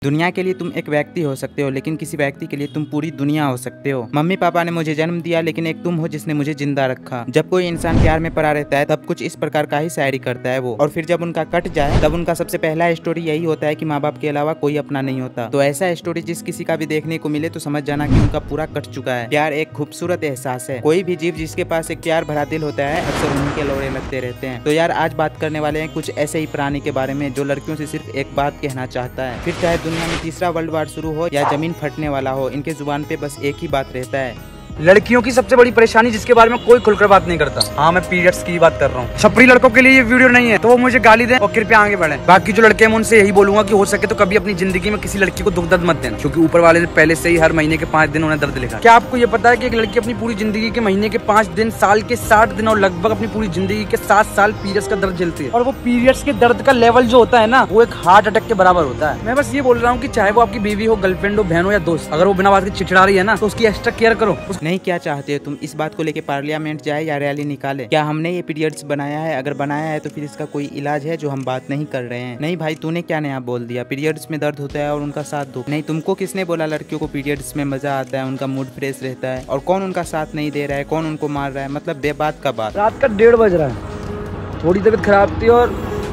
दुनिया के लिए तुम एक व्यक्ति हो सकते हो, लेकिन किसी व्यक्ति के लिए तुम पूरी दुनिया हो सकते हो। मम्मी पापा ने मुझे जन्म दिया, लेकिन एक तुम हो जिसने मुझे जिंदा रखा। जब कोई इंसान प्यार में पड़ा रहता है तब कुछ इस प्रकार का ही शायरी करता है वो, और फिर जब उनका कट जाए तब उनका सबसे पहला स्टोरी यही होता है कि माँ बाप के अलावा कोई अपना नहीं होता। तो ऐसा स्टोरी जिस किसी का भी देखने को मिले तो समझ जाना कि उनका पूरा कट चुका है। प्यार एक खूबसूरत एहसास है। कोई भी जीव जिसके पास एक प्यार भरा दिल होता है अक्सर उन्हीं के लौड़े लगते रहते हैं। तो यार आज बात करने वाले हैं कुछ ऐसे ही प्राणी के बारे में जो लड़कियों से सिर्फ एक बात कहना चाहता है। फिर चाहे दुनिया में तीसरा वर्ल्ड वार शुरू हो या जमीन फटने वाला हो, इनके जुबान पे बस एक ही बात रहता है। लड़कियों की सबसे बड़ी परेशानी जिसके बारे में कोई खुलकर बात नहीं करता। हाँ, मैं पीरियड्स की बात कर रहा हूँ। छपरी लड़कों के लिए ये वीडियो नहीं है तो वो मुझे गाली दें और कृपया आगे बढ़े। बाकी जो लड़के हैं मैं उनसे यही बोलूंगा कि हो सके तो कभी अपनी जिंदगी में किसी लड़की को दुख दर्द मत देना, क्योंकि ऊपर वाले ने पहले से ही हर महीने के 5 दिन उन्हें दर्द लिखा। क्या आपको ये पता है कि एक लड़की अपनी पूरी जिंदगी के महीने के 5 दिन, साल के 60 दिन और लगभग अपनी पूरी जिंदगी के 7 साल पीरियड्स का दर्द झेलती है। और वो पीरियड्स के दर्द का लेवल जो होता है ना, वो एक हार्ट अटैक के बराबर होता है। मैं बस ये बोल रहा हूँ कि चाहे वो आपकी बीवी हो, गर्लफ्रेंड हो, बहन हो या दोस्त, अगर वो बिना बात के चिड़चिड़ा रही है ना तो उसकी एक्स्ट्रा केयर करो। नहीं, क्या चाहते हो तुम? इस बात को लेके पार्लियामेंट जाए या रैली निकाले? क्या हमने ये पीरियड्स बनाया है? अगर बनाया है तो फिर इसका कोई इलाज है जो हम बात नहीं कर रहे हैं? नहीं भाई, तूने क्या नया बोल दिया? पीरियड्स में दर्द होता है और उनका साथ दो। नहीं, तुमको किसने बोला लड़कियों को पीरियड्स में मजा आता है, उनका मूड फ्रेश रहता है? और कौन उनका साथ नहीं दे रहा है, कौन उनको मार रहा है? मतलब बेबात का बात। रात का 1:30 बज रहा है, थोड़ी तबीयत खराब थी और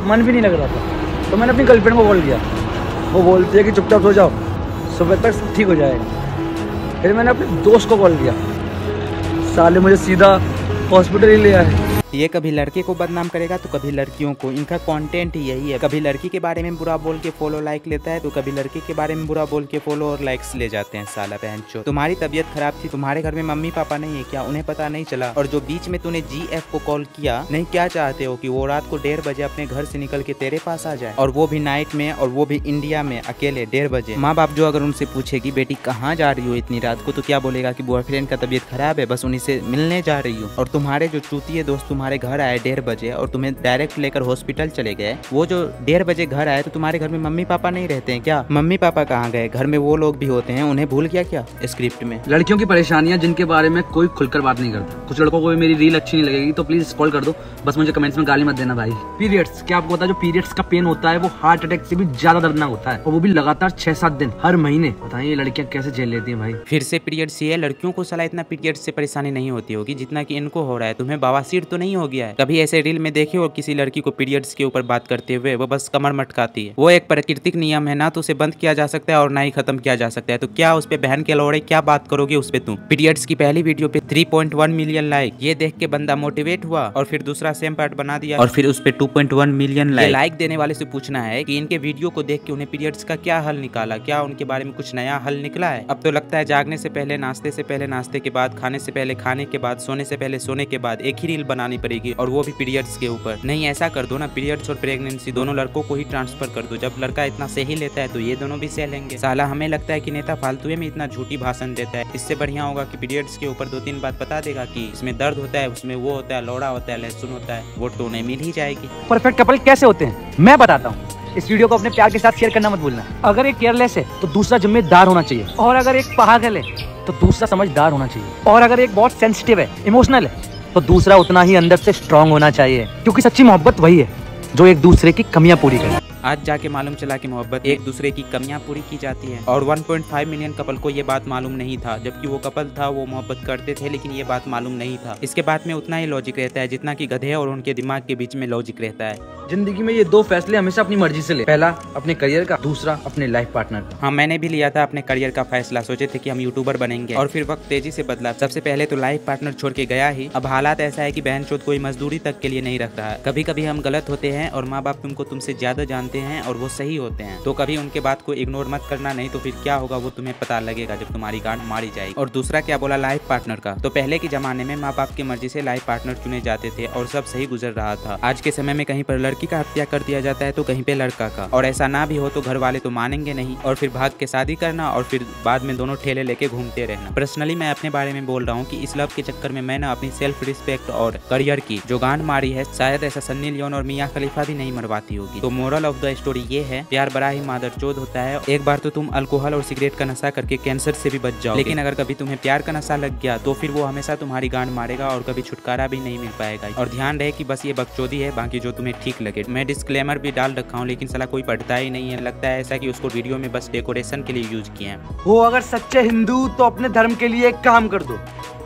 मन भी नहीं लग रहा था, तो मैंने अपनी गर्लफ्रेंड को कॉल किया। वो बोलती है कि चुपचाप सो जाओ, सुबह तक सब ठीक हो जाएगा। फिर मैंने अपने दोस्त को कॉल किया, साले मुझे सीधा हॉस्पिटल ही ले आए। ये कभी लड़के को बदनाम करेगा तो कभी लड़कियों को। इनका कंटेंट ही यही है। कभी लड़की के बारे में बुरा बोल के फॉलो लाइक लेता है तो कभी लड़के के बारे में बुरा बोल के फॉलो और लाइक्स ले जाते हैं। साला बहनचोद, तुम्हारी तबीयत खराब थी, तुम्हारे घर में मम्मी पापा नहीं है क्या? उन्हें पता नहीं चला? और जो बीच में तूने GF को कॉल किया, नहीं क्या चाहते हो कि वो रात को 1:30 बजे अपने घर से निकल के तेरे पास आ जाए, और वो भी नाइट में, और वो भी इंडिया में अकेले 1:30 बजे? माँ बाप जो अगर उनसे पूछेगी बेटी कहाँ जा रही हो इतनी रात को, तो क्या बोलेगा कि बॉयफ्रेंड का तबीयत खराब है, बस उन्हीं से मिलने जा रही हो। और तुम्हारे जो चूतिए दोस्त तुम्हारे घर आए 1:30 बजे और तुम्हें डायरेक्ट लेकर हॉस्पिटल चले गए, वो जो 1:30 बजे घर आए तो तुम्हारे घर में मम्मी पापा नहीं रहते हैं क्या? मम्मी पापा कहाँ गए? घर में वो लोग भी होते हैं, उन्हें भूल गया क्या स्क्रिप्ट में? लड़कियों की परेशानियां जिनके बारे में कोई खुलकर बात नहीं करता। कुछ लड़कों को मेरी रील अच्छी नहीं लगेगी तो प्लीज स्क्रॉल कर दो, बस मुझे कमेंट्स में गाली मत देना भाई। पीरियड्स, क्या आपको पता है जो पीरियड्स का पेन होता है वो हार्ट अटैक से भी ज्यादा दर्दनाक होता है, और वो भी लगातार 6-7 दिन हर महीने। बताइए ये लड़कियां कैसे झेल लेती हैं भाई। फिर से पीरियड्स ही है। लड़कियों को साला इतना पीरियड्स से परेशानी नहीं होती होगी जितना कि इनको हो रहा है। तुम्हें बवासीर तो नहीं हो गया है? कभी ऐसे रील में देखे हो किसी लड़की को पीरियड्स के ऊपर बात करते हुए? वो बस कमर मटकाती है। वो एक प्राकृतिक नियम है, ना तो उसे बंद किया जा सकता है और ना ही खत्म किया जा सकता है। तो क्या उस पे बहन के लौड़े क्या बात करोगे उस पे तुम? पीरियड्स की पहली वीडियो पे 3.1 मिलियन लाइक, ये देख के बंदा मोटिवेट हुआ और फिर दूसरा सेम पार्ट बना दिया और फिर उस पे 2.1 मिलियन लाइक देने वाले से पूछना है कि इनके वीडियो को देख के उन्हें पीरियड्स का क्या हल निकाला, क्या उनके बारे में कुछ नया हल निकला है? अब तो लगता है जागने से पहले नाश्ते से पहले नाश्ते के बाद, खाने से पहले खाने के बाद, सोने से पहले सोने के बाद एक ही रील बनानी पड़ेगी, और वो भी पीरियड्स के ऊपर। नहीं, ऐसा कर दो ना, पीरियड्स और प्रेगनेंसी दोनों लड़कों को ही ट्रांसफर कर दो। जब लड़का इतना सही लेता है तो ये दोनों भी सह लेंगे। साला हमें लगता है कि नेता फालतू में इतना झूठी भाषण देता है। इससे बढ़िया होगा कि पीरियड्स के ऊपर 2-3 बात बता देगा कि इसमें दर्द होता है, उसमें वो होता है, लौड़ा होता है, लहसुन होता है, वो तो उन्हें मिल ही जाएगी। परफेक्ट कपल कैसे होते हैं मैं बताता हूँ। इस वीडियो को अपने प्यार के साथ शेयर करना मत भूलना। अगर एक केयरलेस है तो दूसरा जिम्मेदार होना चाहिए, और अगर एक पागल है तो दूसरा समझदार होना चाहिए, और अगर एक बहुत सेंसिटिव है, इमोशनल है, तो दूसरा उतना ही अंदर से स्ट्रांग होना चाहिए। क्योंकि सच्ची मोहब्बत वही है जो एक दूसरे की कमियां पूरी करे। आज जाके मालूम चला कि मोहब्बत एक दूसरे की कमियां पूरी की जाती है। और 1.5 मिलियन कपल को ये बात मालूम नहीं था। जबकि वो कपल था, वो मोहब्बत करते थे, लेकिन ये बात मालूम नहीं था। इसके बाद में उतना ही लॉजिक रहता है जितना कि गधे और उनके दिमाग के बीच में लॉजिक रहता है। जिंदगी में ये 2 फैसले हमेशा अपनी मर्जी से ले, पहला अपने करियर का, दूसरा अपने लाइफ पार्टनर का। हाँ, मैंने भी लिया था अपने करियर का फैसला। सोचे थे कि हम यूट्यूबर बनेंगे, और फिर वक्त तेजी से बदला। सबसे पहले तो लाइफ पार्टनर छोड़ के गया ही। अब हालात ऐसा है कि बहनचोद कोई मजदूरी तक के लिए नहीं रख रहा है। कभी कभी हम गलत होते हैं और माँ बाप तुमसे ज्यादा जानते हैं और वो सही होते हैं, तो कभी उनके बात को इग्नोर मत करना, नहीं तो फिर क्या होगा वो तुम्हें पता लगेगा जब तुम्हारी गांड मारी जाएगी। और दूसरा क्या बोला, लाइफ पार्टनर का। तो पहले के जमाने में माँ बाप की मर्जी से लाइफ पार्टनर चुने जाते थे और सब सही गुजर रहा था। आज के समय में कहीं पर लड़की का हत्या कर दिया जाता है तो कहीं पे लड़का का, और ऐसा ना भी हो तो घर वाले तो मानेंगे नहीं, और फिर भाग के शादी करना, और फिर बाद में दोनों ठेले लेके घूमते रहना। पर्सनली मैं अपने बारे में बोल रहा हूँ कि इस लव के चक्कर में मैंने अपनी सेल्फ रिस्पेक्ट और करियर की जो गांड मारी है, शायद ऐसा सन्नी लियोन और मियां खलीफा भी नहीं मरवाती होगी। तो मोरल ऑफ द का स्टोरी ये है, प्यार बड़ा ही मादरचोद होता है। एक बार तो तुम अल्कोहल और सिगरेट का नशा करके कैंसर से भी बच जाओ, लेकिन अगर कभी तुम्हें प्यार का नशा लग गया तो फिर वो हमेशा तुम्हारी गांड मारेगा और कभी छुटकारा भी नहीं मिल पाएगा। और ध्यान रहे कि बस ये बकचोदी है, बाकी जो तुम्हें ठीक लगे। मैं डिस्क्लेमर भी डाल रखा हूँ, लेकिन साला कोई पढ़ता ही नहीं है। लगता है ऐसा कि उसको वीडियो में बस डेकोरेशन के लिए यूज किए हैं। वो अगर सच्चे हिंदू तो अपने धर्म के लिए एक काम कर दो,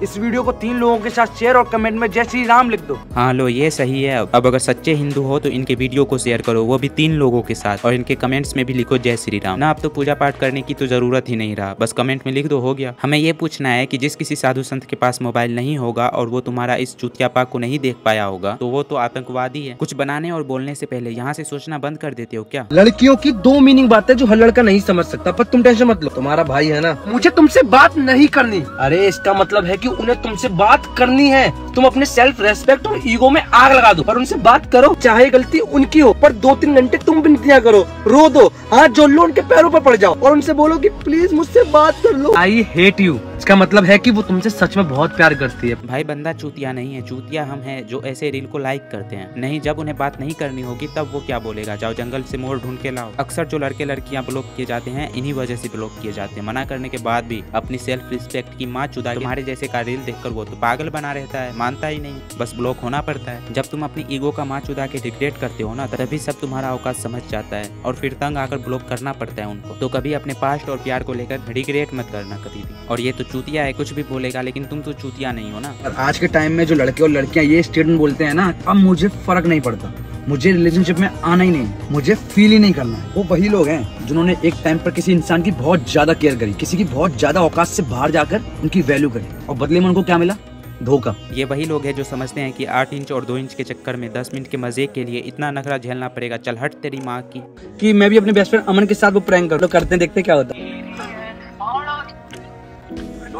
इस वीडियो को 3 लोगों के साथ शेयर और कमेंट में जय श्री राम लिख दो। हाँ लो, ये सही है। अब अगर सच्चे हिंदू हो तो इनके वीडियो को शेयर करो, वो भी 3 लोगों के साथ, और इनके कमेंट्स में भी लिखो जय श्री राम ना। अब तो पूजा पाठ करने की तो जरूरत ही नहीं रहा, बस कमेंट में लिख दो, हो गया। हमें ये पूछना है कि जिस किसी साधु संत के पास मोबाइल नहीं होगा और वो तुम्हारा इस चूतिया पाक को नहीं देख पाया होगा तो वो तो आतंकवादी है। कुछ बनाने और बोलने से पहले यहाँ से सोचना बंद कर देते हो क्या? लड़कियों की 2 मीनिंग बात है जो हर लड़का नहीं समझ सकता, पर तुम टेंशन मत लो, तुम्हारा भाई है ना। मुझे तुमसे बात नहीं करनी, अरे इसका मतलब है कि उन्हें तुमसे बात करनी है। तुम अपने सेल्फ रेस्पेक्ट और ईगो में आग लगा दो, पर उनसे बात करो, चाहे गलती उनकी हो, पर 2-3 घंटे तुम विनतियाँ करो, रो दो, हाथ जोड़ लो, उनके पैरों पर पड़ जाओ और उनसे बोलो कि प्लीज मुझसे बात कर लो। आई हेट यू, इसका मतलब है कि वो तुमसे सच में बहुत प्यार करती है। भाई बंदा चूतिया नहीं है, चूतिया हम हैं जो ऐसे रील को लाइक करते हैं। नहीं, जब उन्हें बात नहीं करनी होगी तब वो क्या बोलेगा, जाओ जंगल से मोर ढूंढ के लाओ। अक्सर जो लड़के लड़कियां ब्लॉक किए जाते हैं इन्हीं वजह से ब्लॉक किए जाते हैं। मना करने के बाद भी अपनी सेल्फ रिस्पेक्ट की माँ चुदा तुम्हारे जैसे का रील देखकर वो तो पागल बना रहता है, मानता ही नहीं, बस ब्लॉक होना पड़ता है। जब तुम अपनी ईगो का माँ चुदा के रिग्रेट करते हो ना, तभी सब तुम्हारा औकात समझ जाता है और फिर तंग आकर ब्लॉक करना पड़ता है उनको। तो कभी अपने पास्ट और प्यार को लेकर रिग्रेट मत करना कभी भी। और ये तो चूतिया है, कुछ भी बोलेगा, लेकिन तुम तो चूतिया नहीं हो ना। और आज के टाइम में जो लड़के और लड़कियां ये स्टेटमेंट बोलते हैं ना, अब मुझे फर्क नहीं पड़ता, मुझे रिलेशनशिप में आना ही नहीं, मुझे फील ही नहीं करना है, वो वही लोग हैं जिन्होंने एक टाइम पर किसी इंसान की बहुत ज्यादा केयर करी, किसी की बहुत ज्यादा औकात से बाहर जाकर उनकी वैल्यू करी, और बदले में उनको क्या मिला? धोखा। ये वही लोग हैं जो समझते हैं कि 8 इंच और 2 इंच के चक्कर में 10 मिनट के मजे के लिए इतना नखरा झेलना पड़ेगा। चल हट तेरी माँ की। कि मैं भी अपने बेस्ट फ्रेंड अमन के साथ वो प्रैंक कर लो, करते हैं, देखते क्या होता है।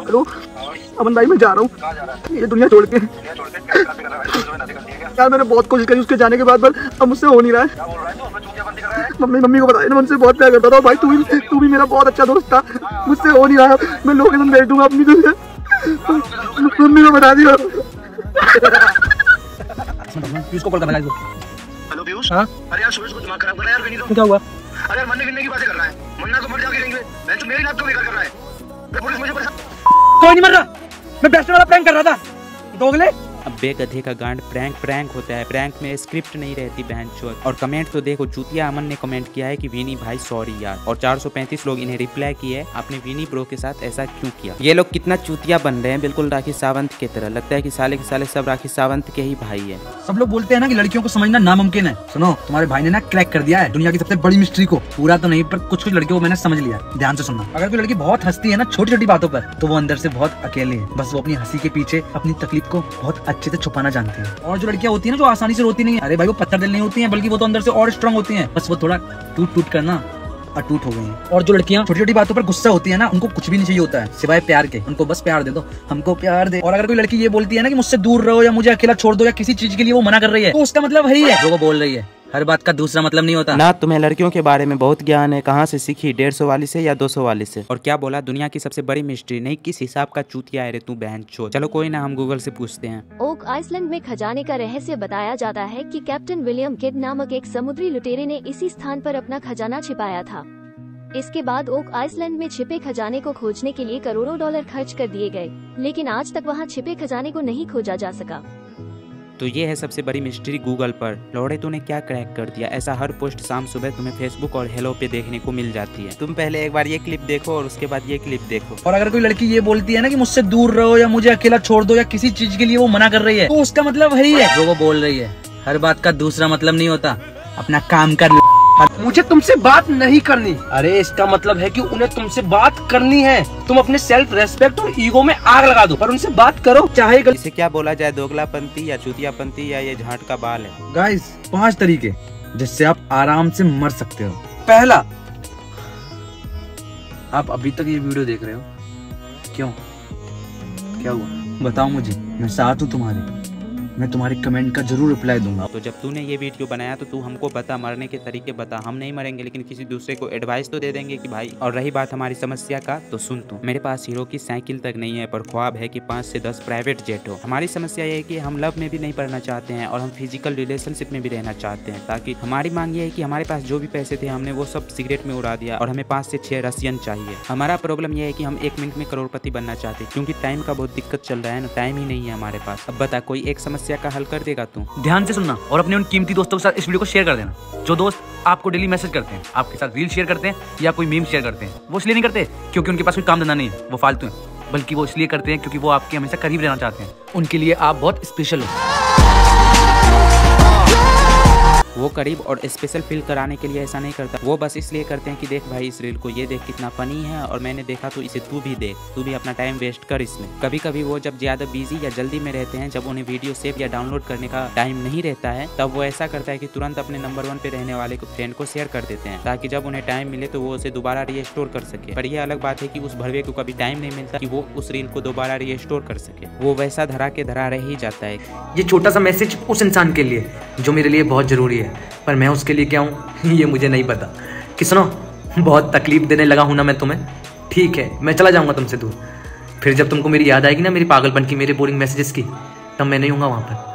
हेलो अमन भाई, मैं जा रहा हूँ ये दुनिया छोड़ के। यार मैंने बहुत कोशिश करी उसके जाने के बाद, पर अब मुझसे हो नहीं रहा है। मम्मी को बताया, मैं उनसे बहुत प्यार करता था भाई, तू भी मेरा बहुत अच्छा दोस्त था, मुझसे हो नहीं रहा। मैं लोकेशन भेज दूंगा अपनी तुझे, मम्मी को बता दिया। इसको कॉल करना है। हेलो पीयूष। हाँ? अरे यार सूरज को दिमाग खराब कर रहा है यार, विनी तो। क्या हुआ? अरे यार मरने गिरने की बातें कर रहा है, मरना तो मर जाके रहेंगे, मैं तो मेरी लाइफ को बेकार कर रहा है। पुलिस मुझे परेशान। कोई नहीं मर रहा, मैं बेस्ट वाला प्रैंक कर रहा था, दोगले। अब बेगधे का गांड प्रैंक होता है, प्रैंक में स्क्रिप्ट नहीं रहती बहनचोद। और कमेंट तो देखो, चूतिया अमन ने कमेंट किया है कि विनी भाई सॉरी यार, और 435 लोग इन्हें रिप्लाई किए आपने विनी ब्रो के साथ ऐसा क्यों किया। ये लोग कितना चूतिया बन रहे हैं, बिल्कुल राखी सावंत की तरह। लगता है कि साले के साले सब राखी सावंत के ही भाई है। सब लोग बोलते हैं ना कि लड़कियों को समझना नामुमकिन है। सुनो, तुम्हारे भाई ने ना क्रैक कर दिया है दुनिया की सबसे बड़ी मिस्ट्री को। पूरा तो नहीं, पर कुछ लड़कियों को मैंने समझ लिया। ध्यान से सुनना, अगर कोई लड़की बहुत हंसती है ना छोटी छोटी बातों पर, तो वो अंदर से बहुत अकेली है। बस वो अपनी हंसी के पीछे अपनी तकलीफ को बहुत अच्छे से छुपाना जानती है। और जो लड़कियां होती है ना जो आसानी से रोती नहीं है, अरे भाई वो पत्थर दिल नहीं होती हैं, बल्कि वो तो अंदर से और स्ट्रांग होती हैं। बस वो थोड़ा टूट करना अटूट हो गई हैं। और जो लड़कियां छोटी छोटी बातों पर गुस्सा होती है ना, उनको कुछ भी नहीं चाहिए होता है सिवाय प्यार के। उनको बस प्यार दे दो, हमको प्यार दे। और अगर कोई लड़की ये बोलती है ना कि मुझसे दूर रहो या मुझे अकेला छोड़ दो या किसी चीज के लिए वो मना कर रही है, तो उसका मतलब वही है जो वो बोल रही है। हर बात का दूसरा मतलब नहीं होता ना। तुम्हें लड़कियों के बारे में बहुत ज्ञान है, कहाँ से सीखी? 150 वाली से या 200 वाली से? और क्या बोला दुनिया की सबसे बड़ी मिस्ट्री? नहीं, किस हिसाब का चूतिया है रे तू बहनचोद। चलो कोई ना, हम गूगल से पूछते हैं। ओक आइसलैंड में खजाने का रहस्य बताया जाता है कि कैप्टन विलियम किड नामक एक समुद्री लुटेरे ने इसी स्थान पर अपना खजाना छिपाया था। इसके बाद ओक आइसलैंड में छिपे खजाने को खोजने के लिए करोड़ों डॉलर खर्च कर दिए गए, लेकिन आज तक वहां छिपे खजाने को नहीं खोजा जा सका। तो ये है सबसे बड़ी मिस्ट्री गूगल पर। लौड़े तूने क्या क्रैक कर दिया? ऐसा हर पोस्ट शाम सुबह तुम्हें फेसबुक और हेलो पे देखने को मिल जाती है। तुम पहले एक बार ये क्लिप देखो और उसके बाद ये क्लिप देखो। और अगर कोई लड़की ये बोलती है ना कि मुझसे दूर रहो या मुझे अकेला छोड़ दो या किसी चीज के लिए वो मना कर रही है, तो उसका मतलब वही है जो वो बोल रही है। हर बात का दूसरा मतलब नहीं होता, अपना काम कर। मुझे तुमसे बात नहीं करनी, अरे इसका मतलब है कि उन्हें तुमसे बात करनी है। तुम अपने सेल्फ रेस्पेक्ट और ईगो में आग लगा दो, पर उनसे बात करो, चाहे इसे क्या बोला जाए, दोगलापंती या चूतियापंती या ये झाट का बाल है। गाइस 5 तरीके जिससे आप आराम से मर सकते हो। पहला, आप अभी तक ये वीडियो देख रहे हो, क्यों? क्या हुआ बताओ मुझे, मैं साथ हूँ तुम्हारे। मैं तुम्हारे कमेंट का जरूर रिप्लाई दूंगा। तो जब तूने ये वीडियो बनाया तो तू हमको बता, मरने के तरीके बता। हम नहीं मरेंगे लेकिन किसी दूसरे को एडवाइस तो दे देंगे कि भाई। और रही बात हमारी समस्या का, तो सुन तू, मेरे पास हीरो की साइकिल तक नहीं है, पर ख्वाब है कि 5 से 10 प्राइवेट जेट हो। हमारी समस्या ये है कि हम लव में भी नहीं पढ़ना चाहते हैं और हम फिजिकल रिलेशनशिप में भी रहना चाहते हैं, ताकि हमारी मांग ये है कि हमारे पास जो भी पैसे थे हमने वो सब सिगरेट में उड़ा दिया और हमें 5 से 6 रशियन चाहिए। हमारा प्रॉब्लम ये है कि हम 1 मिनट में करोड़पति बनना चाहते हैं, क्योंकि टाइम का बहुत दिक्कत चल रहा है ना, टाइम ही नहीं है हमारे पास। अब बता, कोई एक समस्या का हल कर देगा तू? ध्यान से सुनना और अपने उन कीमती दोस्तों के साथ इस वीडियो को शेयर कर देना, जो दोस्त आपको डेली मैसेज करते हैं, आपके साथ रील शेयर करते हैं या कोई मीम शेयर करते हैं। वो इसलिए नहीं करते क्योंकि उनके पास कोई काम धंधा नहीं है, वो फालतू है, बल्कि वो इसलिए करते हैं क्योंकि वो आपके हमेशा करीब रहना चाहते हैं। उनके लिए आप बहुत स्पेशल हो। वो करीब और स्पेशल फील कराने के लिए ऐसा नहीं करता, वो बस इसलिए करते हैं कि देख भाई इस रील को, ये देख कितना फनी है और मैंने देखा तो इसे तू भी देख, तू भी अपना टाइम वेस्ट कर इसमें। कभी कभी वो जब ज्यादा बिजी या जल्दी में रहते हैं, जब उन्हें वीडियो सेव या डाउनलोड करने का टाइम नहीं रहता है, तब वो ऐसा करता है कि तुरंत अपने नंबर 1 पे रहने वाले को फ्रेंड को शेयर कर देते हैं, ताकि जब उन्हें टाइम मिले तो वो उसे दोबारा रीस्टोर कर सके। पर यह अलग बात है कि उस भड़वे को कभी टाइम नहीं मिलता कि वो उस रील को दोबारा रीस्टोर कर सके, वो वैसा धरा के धरा रह ही जाता है। ये छोटा सा मैसेज उस इंसान के लिए जो मेरे लिए बहुत ज़रूरी है, पर मैं उसके लिए क्या हूँ ये मुझे नहीं पता। कि सुनो, बहुत तकलीफ देने लगा हूँ ना मैं तुम्हें, ठीक है मैं चला जाऊँगा तुमसे दूर। फिर जब तुमको मेरी याद आएगी ना, मेरी पागलपन की, मेरे बोरिंग मैसेजेस की, तब मैं नहीं हूँगा वहाँ पर।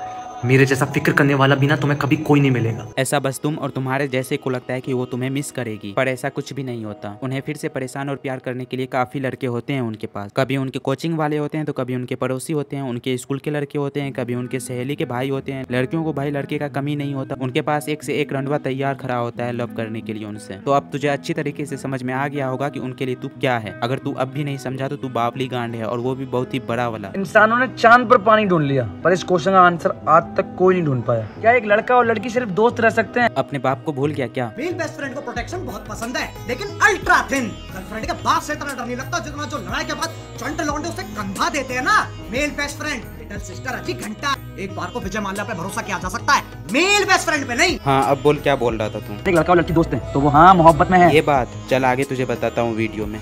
मेरे जैसा फिक्र करने वाला भी ना तुम्हें कभी कोई नहीं मिलेगा। ऐसा बस तुम और तुम्हारे जैसे को लगता है कि वो तुम्हें मिस करेगी, पर ऐसा कुछ भी नहीं होता। उन्हें फिर से परेशान और प्यार करने के लिए काफी लड़के होते हैं उनके पास। कभी उनके कोचिंग वाले होते हैं तो कभी उनके पड़ोसी होते हैं, उनके स्कूल के लड़के होते हैं, कभी उनके सहेली के भाई होते हैं। लड़कियों को भाई लड़के का कमी नहीं होता, उनके पास एक से एक रंडवा तैयार खड़ा होता है लव करने के लिए उनसे। तो अब तुझे अच्छी तरीके से समझ में आ गया होगा कि उनके लिए तू क्या है। अगर तू अब भी नहीं समझा तो तू बावली गांड है, और वो भी बहुत ही बड़ा वाला। इंसानों ने चांद पर पानी ढूंढ लिया, पर इस क्वेश्चन का आंसर आज तक कोई नहीं ढूंढ पाया। क्या एक लड़का और लड़की सिर्फ दोस्त रह सकते हैं? अपने बाप को भूल गया क्या? मेल बेस्ट फ्रेंड को प्रोटेक्शन बहुत पसंद है, लेकिन अल्ट्रा थिन। गर्लफ्रेंड के बाप से इतना डर नहीं लगता जितना जो लड़ाई के बाद चंट लौंडे उसे कंधा देते हैं ना। Male best friend, little sister, अच्छी घंटा। एक बार को विजय माल्या पे भरोसा किया जा सकता है, मेल बेस्ट फ्रेंड पे नहीं। हाँ अब बोल, क्या बोल रहा था तू? एक लड़का और लड़की दोस्त हैं तो वो हाँ मोहब्बत में है। ये बात चल आगे तुझे बताता हूँ वीडियो में।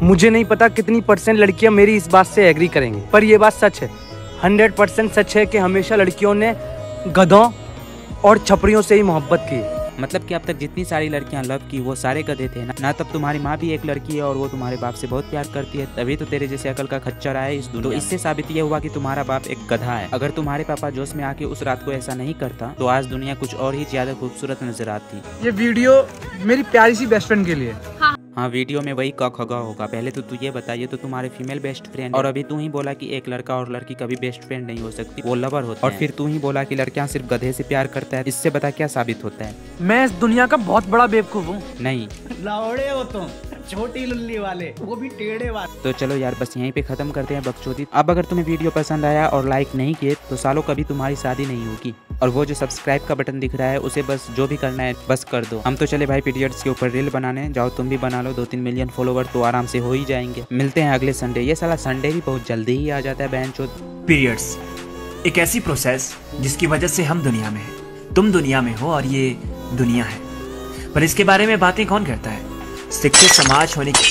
मुझे नहीं पता कितनी % लड़कियां मेरी इस बात से एग्री करेंगे, पर ये बात सच है, 100% सच है कि हमेशा लड़कियों ने गधों और छपरियों से ही मोहब्बत की। मतलब कि अब तक जितनी सारी लड़कियां लव की वो सारे गधे थे ना। तब तुम्हारी माँ भी एक लड़की है और वो तुम्हारे बाप से बहुत प्यार करती है, तभी तो तेरे जैसे अकल का खच्चर आया इस दुनिया। तो इससे साबित ये हुआ कि तुम्हारा बाप एक गधा है। अगर तुम्हारे पापा जोश में आके उस रात को ऐसा नहीं करता तो आज दुनिया कुछ और ही ज्यादा खूबसूरत नजर आती। ये वीडियो मेरी प्यारी सी बेस्ट फ्रेंड के लिए। हाँ वीडियो में वही क खगा होगा। पहले तो तू ये बताइए, तो तुम्हारे फीमेल बेस्ट फ्रेंड, और अभी तू ही बोला कि एक लड़का और लड़की कभी बेस्ट फ्रेंड नहीं हो सकती, वो लवर होते हैं। और फिर तू ही बोला कि लड़कियां सिर्फ गधे से प्यार करता है। इससे बता क्या साबित होता है? मैं इस दुनिया का बहुत बड़ा बेवकूफ हूँ। नहीं लौड़े हो तुम, छोटी लुल्ली वाले, वो भी टेढ़े वाले। तो चलो यार बस यहीं पे खत्म करते हैं बकचोदी। अब अगर तुम्हें वीडियो पसंद आया और लाइक नहीं किए तो सालों कभी तुम्हारी शादी नहीं होगी। और वो जो सब्सक्राइब का बटन दिख रहा है उसे बस जो भी करना है बस कर दो। हम तो चले भाई पीरियड्स के ऊपर रील बनाने, जाओ तुम भी बना लो। 2-3 मिलियन फॉलोवर तो आराम से हो ही जाएंगे। मिलते हैं अगले संडे। ये साला संडे भी बहुत जल्दी ही आ जाता है बहनचोद। पीरियड्स एक ऐसी प्रोसेस जिसकी वजह से हम दुनिया में हैं, तुम दुनिया में हो और ये दुनिया है, पर इसके बारे में बातें कौन करता है? शिक्षित समाज होने की